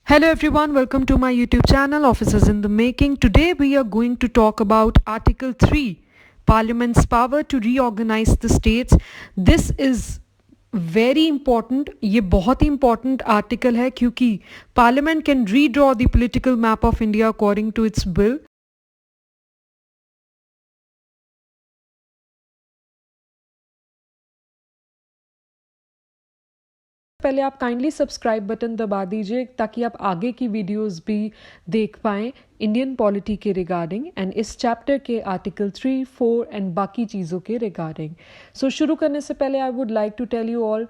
Hello everyone, welcome to my YouTube channel Officers in the Making. Today we are going to talk about Article 3, Parliament's power to reorganize the states. This is very important. ये बहुत ही important article है क्योंकि Parliament can redraw the political map of India according to its will. पहले आप kindly subscribe button दबा दीजिए ताकि आप आगे की वीडियोस भी देख पाएँ इंडियन पॉलिटी के रिगार्डिंग एंड इस चैप्टर के आर्टिकल 3, 4 एंड बाकी चीज़ों के रिगार्डिंग. सो शुरू करने से पहले I would like to tell you all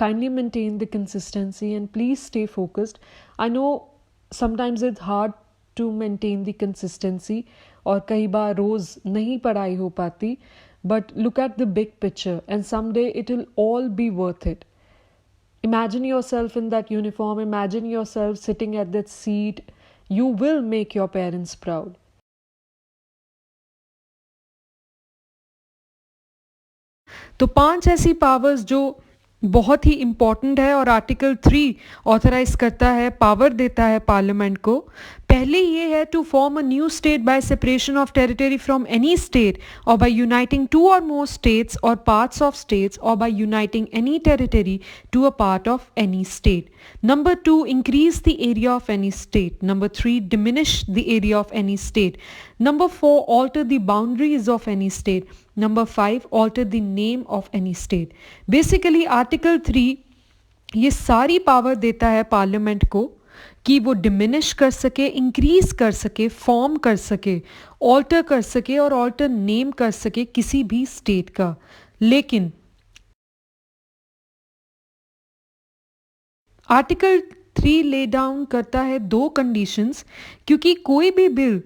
kindly maintain the consistency and please stay focused. I know sometimes it's hard to maintain the consistency और कई बार रोज़ नहीं पढ़ाई हो पाती, but look at the big picture and someday it will all be worth it. Imagine yourself in that uniform, imagine yourself sitting at that seat. You will make your parents proud. तो 5 ऐसी powers जो बहुत ही important है और article 3 authorise करता है, power देता है पार्लियामेंट को. पहले ये है to form a new state by separation of territory from any state or by uniting two or more states or parts of states or by uniting any territory to a part of any state. Number 2, increase the area of any state. Number 3, diminish the area of any state. Number 4, alter the boundaries of any state. Number 5, alter the name of any state. Basically, Article 3 ये सारी power देता है parliament को कि वो diminish कर सके, increase कर सके, फॉर्म कर सके, ऑल्टर कर सके और ऑल्टर नेम कर सके किसी भी स्टेट का. लेकिन आर्टिकल 3 ले डाउन करता है 2 कंडीशंस, क्योंकि कोई भी बिल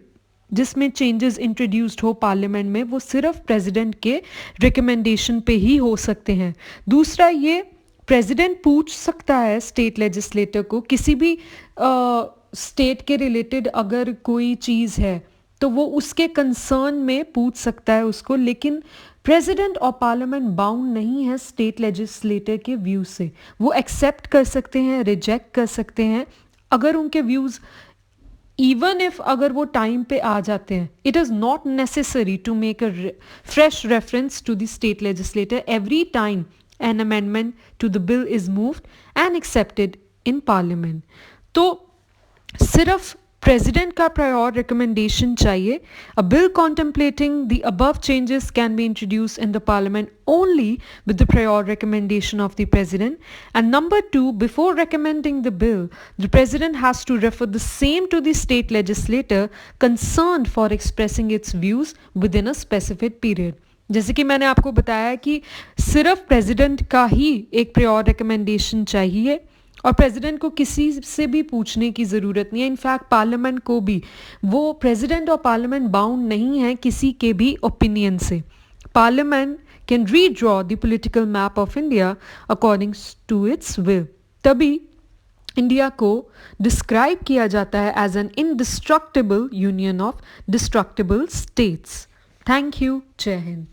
जिसमें चेंजेस इंट्रोड्यूस्ड हो पार्लियामेंट में वो सिर्फ प्रेसिडेंट के रिकमेंडेशन पे ही हो सकते हैं. दूसरा, ये प्रेसिडेंट पूछ सकता है स्टेट लेजिस्लेटर को किसी भी स्टेट के रिलेटेड अगर कोई चीज़ है तो वो उसके कंसर्न में पूछ सकता है उसको, लेकिन प्रेसिडेंट और पार्लियामेंट बाउंड नहीं है स्टेट लेजिस्लेटर के व्यू से. वो एक्सेप्ट कर सकते हैं, रिजेक्ट कर सकते हैं अगर उनके व्यूज़ इवन इफ अगर वो टाइम पे आ जाते हैं. It is not necessary to make a fresh reference to the state legislature every time an amendment to the bill is moved and accepted in parliament. तो सिर्फ प्रेसिडेंट का prior recommendation चाहिए. A bill contemplating the above changes can be introduced in the parliament only with the prior recommendation of the president. And number 2, before recommending the bill, the president has to refer the same to the state legislator concerned for expressing its views within a specific period. जैसे कि मैंने आपको बताया कि सिर्फ president का ही एक prior recommendation चाहिए और प्रेसिडेंट को किसी से भी पूछने की ज़रूरत नहीं है. इनफैक्ट पार्लियामेंट को भी, वो प्रेसिडेंट और पार्लियामेंट बाउंड नहीं है किसी के भी ओपिनियन से. Parliament can redraw the political map of India according to its will. तभी इंडिया को डिस्क्राइब किया जाता है as an indestructible union of destructible states. Thank you. जय हिंद.